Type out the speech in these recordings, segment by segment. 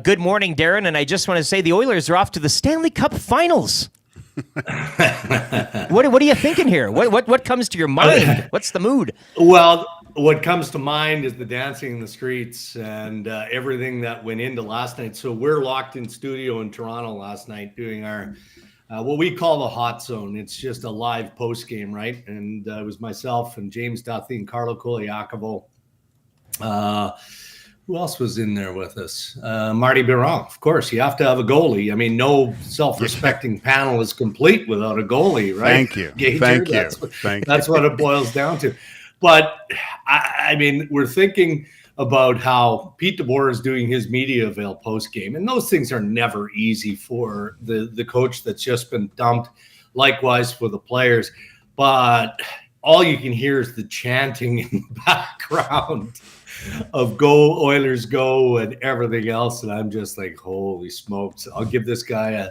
Good morning, Darren. And I just want to say the Oilers are off to the Stanley Cup Finals. What are you thinking here? What comes to your mind? What's the mood? Well, what comes to mind is the dancing in the streets and everything that went into last night. So we're locked in studio in Toronto last night doing our what we call the hot zone. It's just a live post game, right? And it was myself and James Duthie and Carlo Koliakovo. Who else was in there with us? Marty Biron, of course. You have to have a goalie. I mean, no self-respecting panel is complete without a goalie, right? Thank you. Gager, Thank you. That's what it boils down to. But, I mean, we're thinking about how Pete DeBoer is doing his media avail post-game, and those things are never easy for the coach that's just been dumped, likewise for the players. But all you can hear is the chanting in the background of "Go Oilers, go" and everything else, and I'm just like, holy smokes! I'll give this guy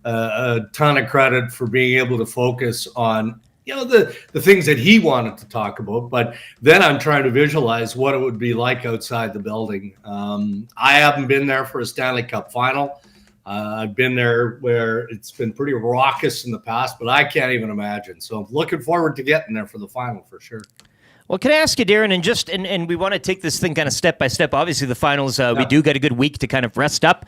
a ton of credit for being able to focus on the things that he wanted to talk about. But then I'm trying to visualize what it would be like outside the building. I haven't been there for a Stanley Cup final. I've been there where it's been pretty raucous in the past, but I can't even imagine. So I'm looking forward to getting there for the final for sure. Well, can I ask you, Darren, and we want to take this thing kind of step by step. Obviously, the finals, we do get a good week to kind of rest up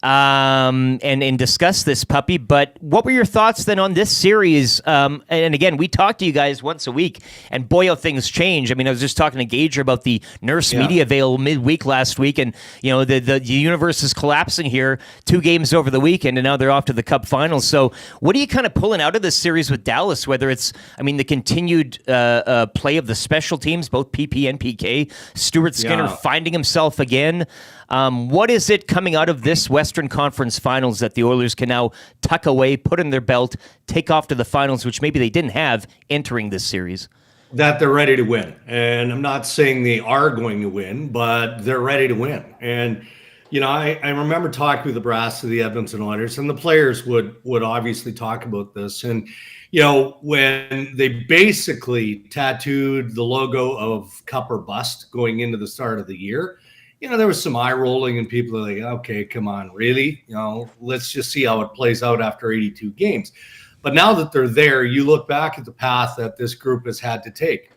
and discuss this puppy. But what were your thoughts then on this series? And again, we talk to you guys once a week, and boy, how things change. I mean, I was just talking to Gager about the Nurse Media Avail midweek last week, and the universe is collapsing here. 2 games over the weekend, and now they're off to the Cup Finals. So, what are you kind of pulling out of this series with Dallas? Whether it's, the continued play of the special teams, both PP and PK, Stuart Skinner finding himself again. What is it coming out of this Western Conference Finals that the Oilers can now tuck away, put in their belt, take off to the finals, which maybe they didn't have entering this series? That they're ready to win. And I'm not saying they are going to win, but they're ready to win. And, I remember talking with the brass of the Edmonton Oilers, and the players would obviously talk about this. And, when they basically tattooed the logo of Cup or Bust going into the start of the year, there was some eye rolling and people are like, okay, come on, really? Let's just see how it plays out after 82 games. But now that they're there, you look back at the path that this group has had to take.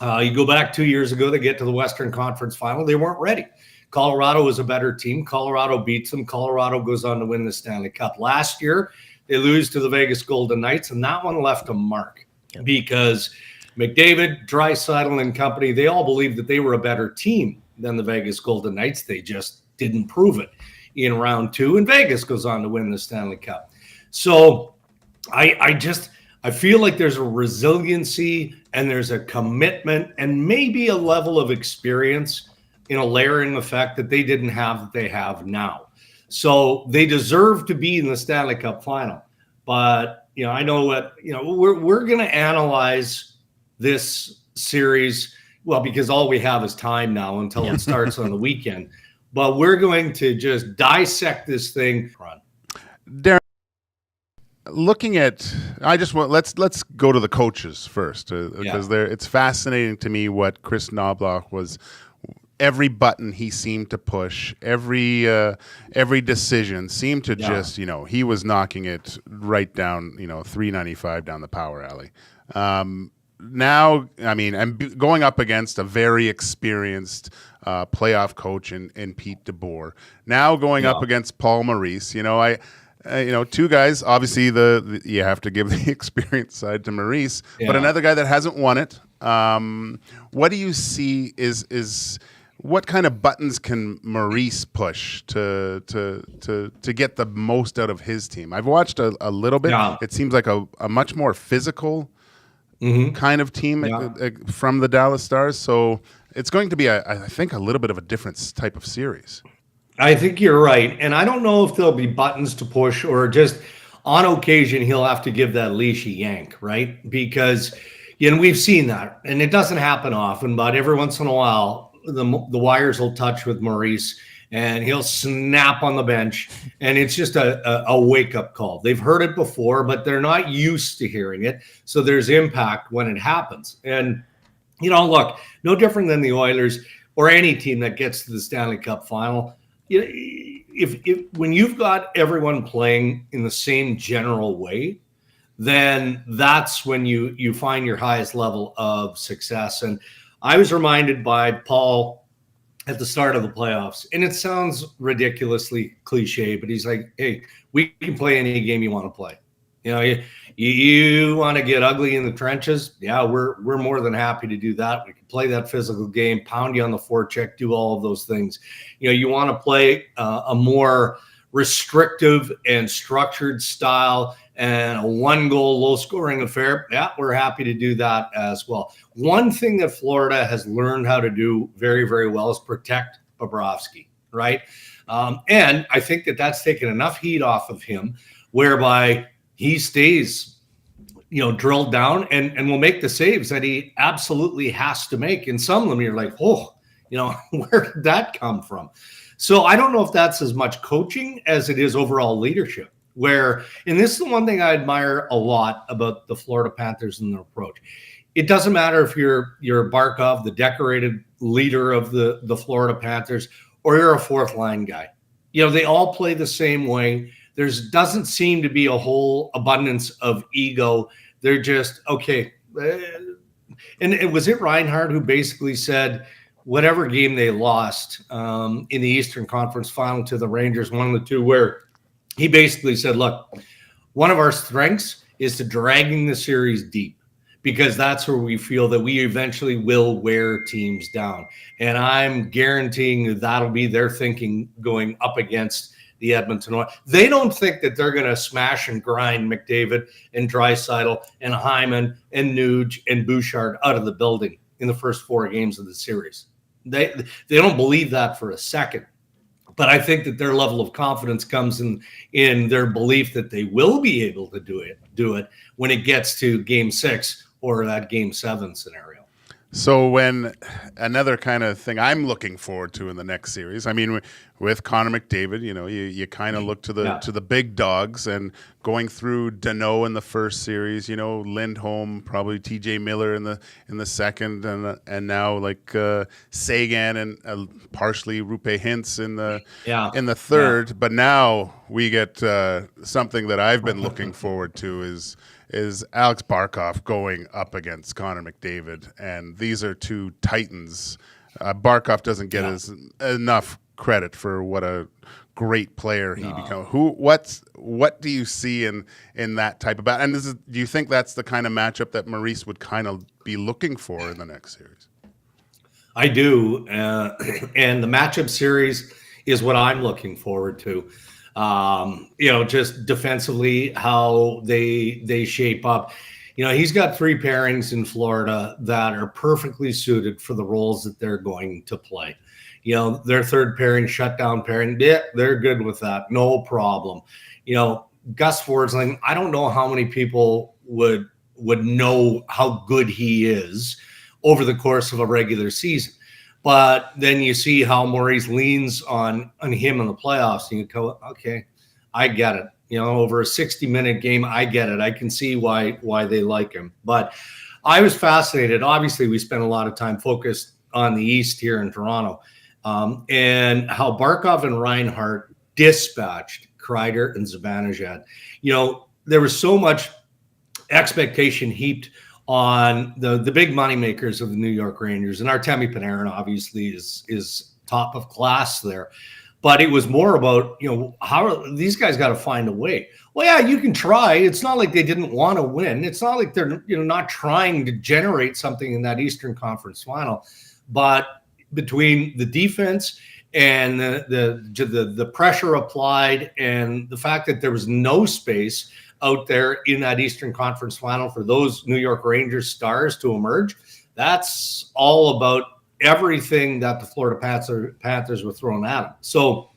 You go back 2 years ago, they get to the Western Conference Final. They weren't ready. Colorado was a better team. Colorado beats them. Colorado goes on to win the Stanley Cup. Last year, they lose to the Vegas Golden Knights, and that one left a mark because McDavid, Draisaitl, and company, they all believed that they were a better team than the Vegas Golden Knights. They just didn't prove it in round 2, and Vegas goes on to win the Stanley Cup. So I feel like there's a resiliency and there's a commitment and maybe a level of experience in a layering effect that they didn't have that they have now. So they deserve to be in the Stanley Cup final. But, I know what, we're going to analyze this series, well, because all we have is time now until it starts on the weekend. But we're going to just dissect this thing. Darren, looking at, let's go to the coaches first because it's fascinating to me what Chris Knobloch was. Every button he seemed to push, every decision seemed to just, he was knocking it right down, 395 down the power alley. Now, I'm going up against a very experienced playoff coach in Pete DeBoer. Now going up against Paul Maurice, 2 guys. Obviously, you have to give the experience side to Maurice, but another guy that hasn't won it. What do you see is what kind of buttons can Maurice push to get the most out of his team? I've watched a little bit. Yeah. It seems like a much more physical kind of team from the Dallas Stars. So it's going to be, I think, a little bit of a different type of series. I think you're right. And I don't know if there'll be buttons to push or just on occasion he'll have to give that leash a yank, right? Because, we've seen that. And it doesn't happen often, but every once in a while, the wires will touch with Maurice and he'll snap on the bench, and it's just a wake-up call. They've heard it before, but they're not used to hearing it, so there's impact when it happens. And, look, no different than the Oilers or any team that gets to the Stanley Cup final. if when you've got everyone playing in the same general way, then that's when you find your highest level of success. And I was reminded by Paul at the start of the playoffs, and it sounds ridiculously cliche, but he's like, hey, we can play any game you want to play. You know, you want to get ugly in the trenches? Yeah, we're more than happy to do that. We can play that physical game, pound you on the forecheck, do all of those things. You know, you want to play a more restrictive and structured style and a one-goal, low-scoring affair. Yeah, we're happy to do that as well. One thing that Florida has learned how to do very, very well is protect Bobrovsky, right? And I think that that's taken enough heat off of him whereby he stays, you know, drilled down and will make the saves that he absolutely has to make. And some of them you're like, oh, you know, where did that come from? So I don't know if that's as much coaching as it is overall leadership. Where, and this is the one thing I admire a lot about the Florida Panthers and their approach. It doesn't matter if you're Barkov, the decorated leader of the Florida Panthers, or you're a fourth line guy. You know, they all play the same way. There doesn't seem to be a whole abundance of ego. They're just, okay. And was it Reinhart who basically said, whatever game they lost in the Eastern Conference Final to the Rangers, one of the two, where he basically said, look, one of our strengths is to dragging the series deep, because that's where we feel that we eventually will wear teams down. And I'm guaranteeing that'll be their thinking going up against the Edmonton Oilers. They don't think that they're going to smash and grind McDavid and Draisaitl and Hyman and Nuge and Bouchard out of the building in the first 4 games of the series. They don't believe that for a second. But I think that their level of confidence comes in their belief that they will be able to do it when it gets to Game 6 or that Game 7 scenario. So when another kind of thing I'm looking forward to in the next series, I mean, with Connor McDavid, you know, you kind of look to the big dogs, and going through Danault in the first series, you know, Lindholm, probably TJ Miller in the second, and now like Sagan and partially Rupe Hintz in the third. Yeah. But now we get something that I've been looking forward to is Alex Barkov going up against Connor McDavid, and these are two titans. Barkov doesn't get enough credit for what a great player he became. What do you see in that type of battle? And do you think that's the kind of matchup that Maurice would kind of be looking for in the next series? I do, and the matchup series is what I'm looking forward to. You know, just defensively, how they shape up. You know, he's got 3 pairings in Florida that are perfectly suited for the roles that they're going to play. You know, their third pairing, shutdown pairing, they're good with that. No problem. You know, Gus Forsling, I don't know how many people would know how good he is over the course of a regular season. But then you see how Maurice leans on him in the playoffs, and you go, okay, I get it. You know, over a 60-minute game, I get it. I can see why they like him. But I was fascinated. Obviously, we spent a lot of time focused on the East here in Toronto, and how Barkov and Reinhart dispatched Kreider and Zibanejad. You know, there was so much expectation heaped on the big money makers of the New York Rangers, and Artemi Panarin obviously is top of class there. But it was more about, you know, how these guys got to find a way. Well, yeah, you can try. It's not like they didn't want to win. It's not like they're, you know, not trying to generate something in that Eastern Conference Final. But between the defense and the pressure applied and the fact that there was no space out there in that Eastern Conference Final for those New York Rangers stars to emerge, that's all about everything that the Florida Panthers were throwing at them. So,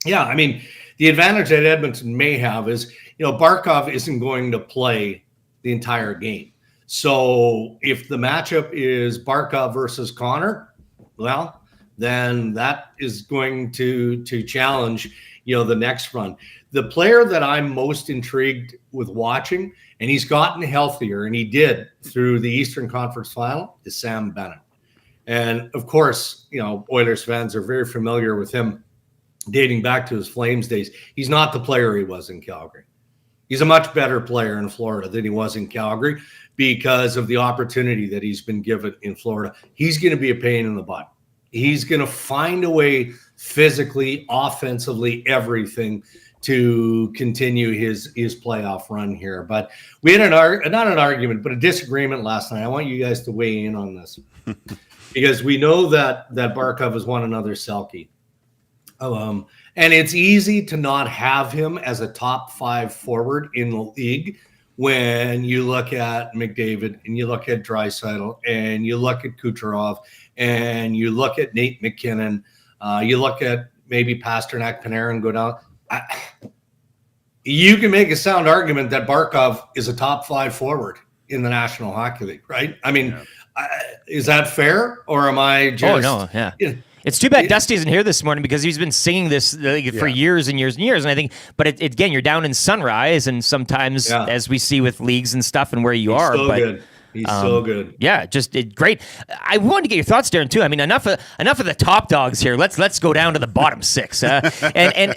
yeah, I mean, the advantage that Edmonton may have is, you know, Barkov isn't going to play the entire game. So if the matchup is Barkov versus Connor, well, then that is going to challenge, you know, the next run. The player that I'm most intrigued with watching, and he's gotten healthier, and he did through the Eastern Conference Final, is Sam Bennett. And of course, you know, Oilers fans are very familiar with him dating back to his Flames days. He's not the player he was in Calgary. He's a much better player in Florida than he was in Calgary because of the opportunity that he's been given in Florida. He's going to be a pain in the butt. He's going to find a way physically, offensively, everything to continue his playoff run here. But we had not an argument, but a disagreement last night. I want you guys to weigh in on this because we know that Barkov has won another Selke. And it's easy to not have him as a top 5 forward in the league when you look at McDavid and you look at Draisaitl and you look at Kucherov and you look at Nate McKinnon, you look at maybe Pasternak, Panarin go down. You can make a sound argument that Barkov is a top 5 forward in the National Hockey League, right? I mean, is that fair, or am I just? Oh no, yeah. It's too bad Dusty isn't here this morning because he's been singing this for years and years and years. And I think, but again, you're down in Sunrise, and sometimes, as we see with leagues and stuff, and where you are, so but. Good. He's so good. Yeah, just great. I wanted to get your thoughts, Darren, too. I mean, enough of the top dogs here. Let's go down to the bottom 6. And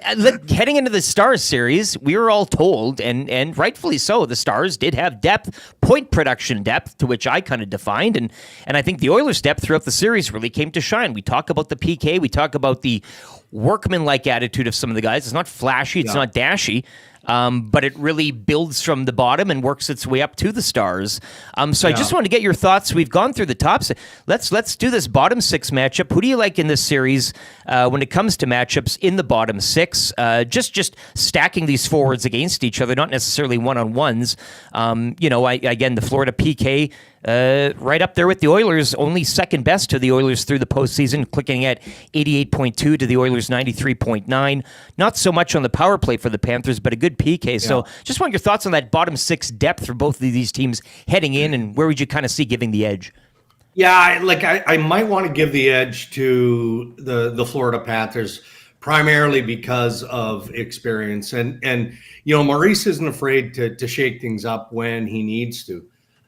heading into the Stars series, we were all told, and rightfully so, the Stars did have depth, point production depth, to which I kind of defined, and I think the Oilers' depth throughout the series really came to shine. We talk about the PK, we talk about the workman-like attitude of some of the guys. It's not flashy, it's not dashy. But it really builds from the bottom and works its way up to the Stars. So I just wanted to get your thoughts. We've gone through the tops. Let's do this bottom 6 matchup. Who do you like in this series when it comes to matchups in the bottom 6? Just stacking these forwards against each other, not necessarily one-on-ones. Again, the Florida PK right up there with the Oilers, only second best to the Oilers through the postseason, clicking at 88.2 to the Oilers 93.9. Not so much on the power play for the Panthers, but a good PK. Yeah. So just want your thoughts on that bottom 6 depth for both of these teams heading in, and where would you kind of see giving the edge? Yeah, I might want to give the edge to the Florida Panthers, primarily because of experience. And Maurice isn't afraid to shake things up when he needs to.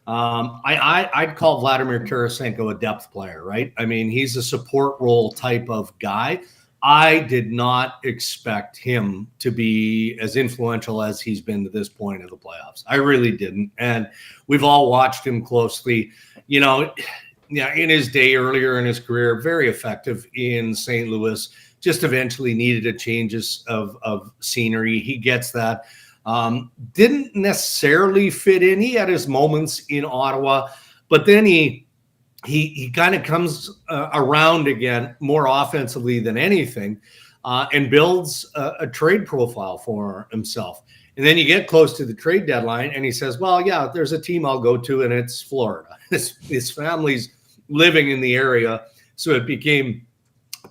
I'd call Vladimir Tarasenko a depth player, right? I mean, he's a support role type of guy. I did not expect him to be as influential as he's been to this point of the playoffs. I really didn't. And we've all watched him closely. In his day earlier in his career, very effective in St. Louis, just eventually needed a changes of scenery. He gets that. Didn't necessarily fit in. He had his moments in Ottawa, but then he kind of comes around again more offensively than anything, and builds a trade profile for himself. And then you get close to the trade deadline and he says, well, yeah, there's a team I'll go to, and it's Florida. His family's living in the area, so it became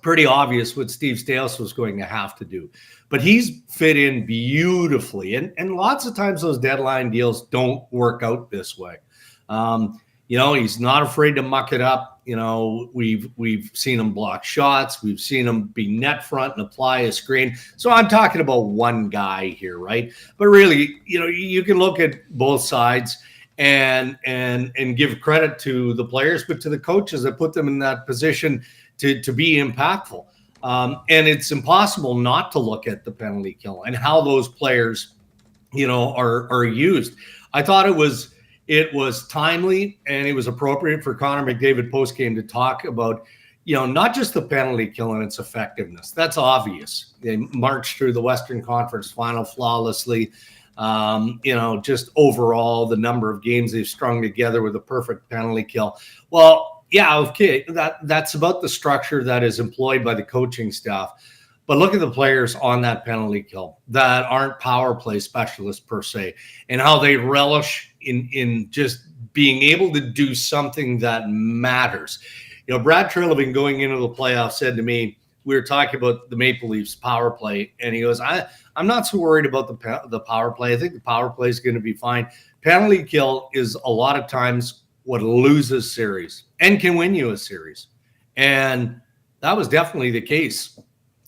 pretty obvious what Steve Staios was going to have to do. But he's fit in beautifully. And lots of times those deadline deals don't work out this way. He's not afraid to muck it up. We've seen him block shots. We've seen him be net front and apply a screen. So I'm talking about one guy here, right? But really, you can look at both sides and give credit to the players, but to the coaches that put them in that position to be impactful. And it's impossible not to look at the penalty kill and how those players, are used. I thought it was timely and it was appropriate for Connor McDavid postgame to talk about, not just the penalty kill and its effectiveness. That's obvious. They marched through the Western Conference Final flawlessly. Just overall the number of games they've strung together with a perfect penalty kill. Well, yeah, okay, that's about the structure that is employed by the coaching staff. But look at the players on that penalty kill that aren't power play specialists per se, and how they relish in just being able to do something that matters. Brad Treliving going into the playoffs said to me, we were talking about the Maple Leafs power play, and he goes, I'm not so worried about the power play. I think the power play is going to be fine. Penalty kill is a lot of times what loses series and can win you a series. And that was definitely the case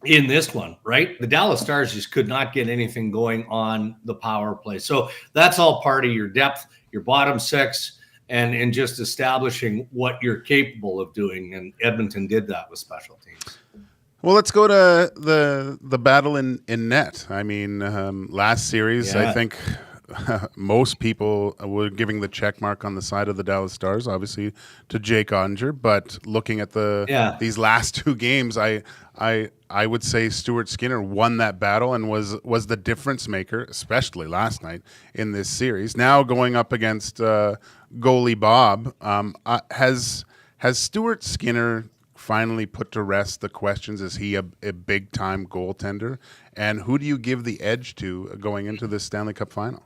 in this one, right? The Dallas Stars just could not get anything going on the power play. So that's all part of your depth, your bottom 6, and just establishing what you're capable of doing. And Edmonton did that with special teams. Well, let's go to the battle in net. I mean, last series, I think most people were giving the check mark on the side of the Dallas Stars, obviously, to Jake Ottinger. But looking at these last two games, I would say Stuart Skinner won that battle and was the difference maker, especially last night in this series. Now going up against goalie Bob, has Stuart Skinner finally put to rest the questions? Is he a big-time goaltender? And who do you give the edge to going into this Stanley Cup final?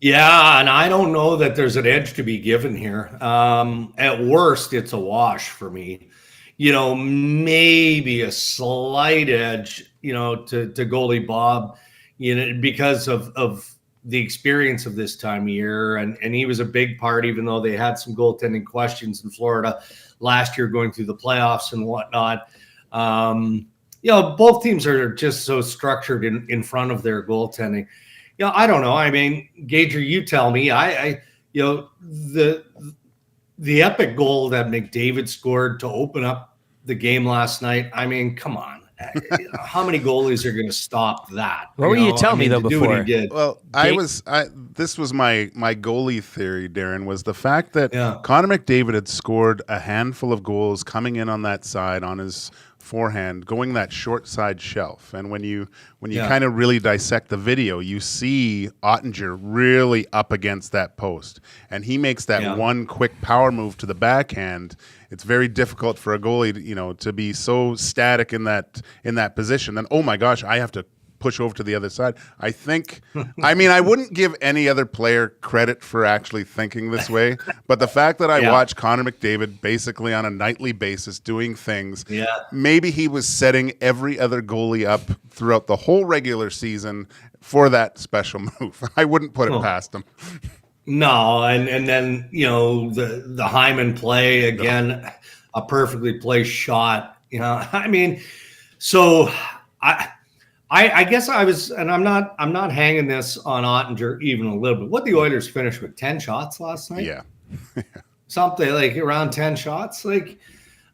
Yeah, and I don't know that there's an edge to be given here. At worst, it's a wash for me. Maybe a slight edge, to goalie Bob, because of the experience of this time of year. And he was a big part, even though they had some goaltending questions in Florida last year going through the playoffs and whatnot. Both teams are just so structured in front of their goaltending. I don't know. I mean, Gager, you tell me. The epic goal that McDavid scored to open up the game last night. I mean, come on. How many goalies are going to stop that? What were you telling me though before? What he did. Well, this was my goalie theory, Darren, was the fact that Connor McDavid had scored a handful of goals coming in on that side on his forehand, going that short side shelf. And when you kind of really dissect the video, you see Ottinger really up against that post, and he makes that one quick power move to the backhand. It's very difficult for a goalie, to be so static in that position. Then, oh my gosh, I have to push over to the other side. I wouldn't give any other player credit for actually thinking this way, but the fact that I watch Connor McDavid basically on a nightly basis doing things, maybe he was setting every other goalie up throughout the whole regular season for that special move. I wouldn't put it past him. No, and then the Hyman play again, a perfectly placed shot. So I guess I was, and I'm not hanging this on Ottinger even a little bit. What the Oilers finished with 10 shots last night? Yeah, something like around 10 shots. Like,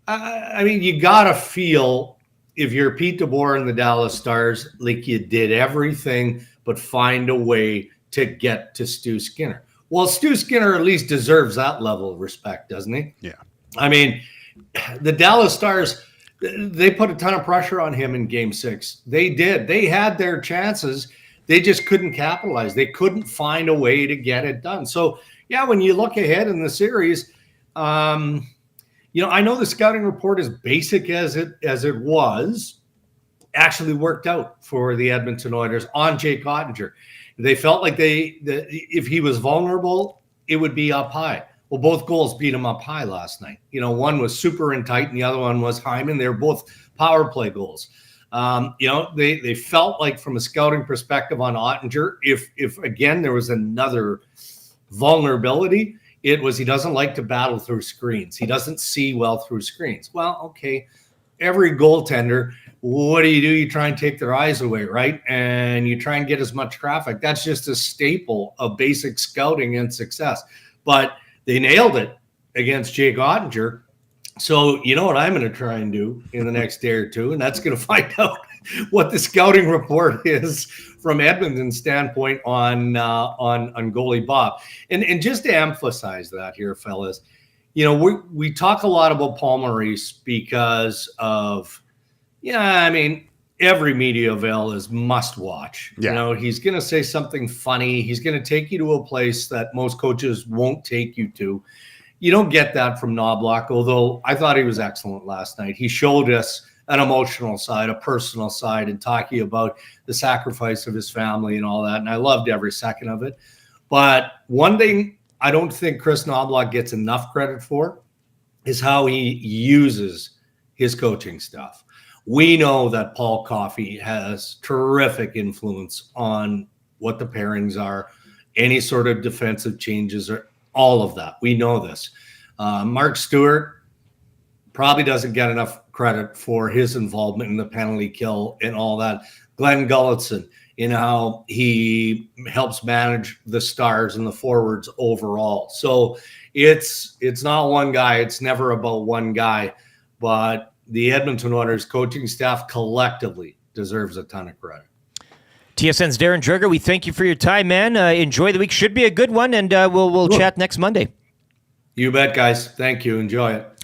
you gotta feel if you're Pete DeBoer and the Dallas Stars, like you did everything but find a way to get to Stu Skinner. Well, Stu Skinner at least deserves that level of respect, doesn't he? Yeah. The Dallas Stars, they put a ton of pressure on him in Game 6. They did. They had their chances. They just couldn't capitalize. They couldn't find a way to get it done. So, when you look ahead in the series, I know the scouting report, as basic as it was, actually worked out for the Edmonton Oilers on Jake Ottinger. They felt like if he was vulnerable, it would be up high. Well, both goals beat him up high last night. One was super and tight, and the other one was Hyman. They were both power play goals. They felt like, from a scouting perspective on Ottinger, if again there was another vulnerability, it was he doesn't like to battle through screens. He doesn't see well through screens. Well, okay, every goaltender, what do? You try and take their eyes away, right? And you try and get as much traffic. That's just a staple of basic scouting and success. But they nailed it against Jake Ottinger. So you know what I'm going to try and do in the next day or two, and that's going to find out what the scouting report is from Edmonton's standpoint on goalie Bob. And just to emphasize that here, fellas, we talk a lot about Paul Maurice because of, every media avail is must watch. Yeah. He's going to say something funny. He's going to take you to a place that most coaches won't take you to. You don't get that from Knobloch, although I thought he was excellent last night. He showed us an emotional side, a personal side, and talking about the sacrifice of his family and all that. And I loved every second of it. But one thing I don't think Chris Knobloch gets enough credit for is how he uses his coaching stuff. We know that Paul Coffey has terrific influence on what the pairings are, any sort of defensive changes, or all of that. We know this. Mark Stewart probably doesn't get enough credit for his involvement in the penalty kill and all that. Glenn Gulletson, how he helps manage the Stars and the forwards overall. So it's not one guy. It's never about one guy. But the Edmonton Oilers coaching staff collectively deserves a ton of credit. TSN's Darren Dreger, we thank you for your time, man. Enjoy the week. Should be a good one, and we'll chat next Monday. You bet, guys. Thank you. Enjoy it.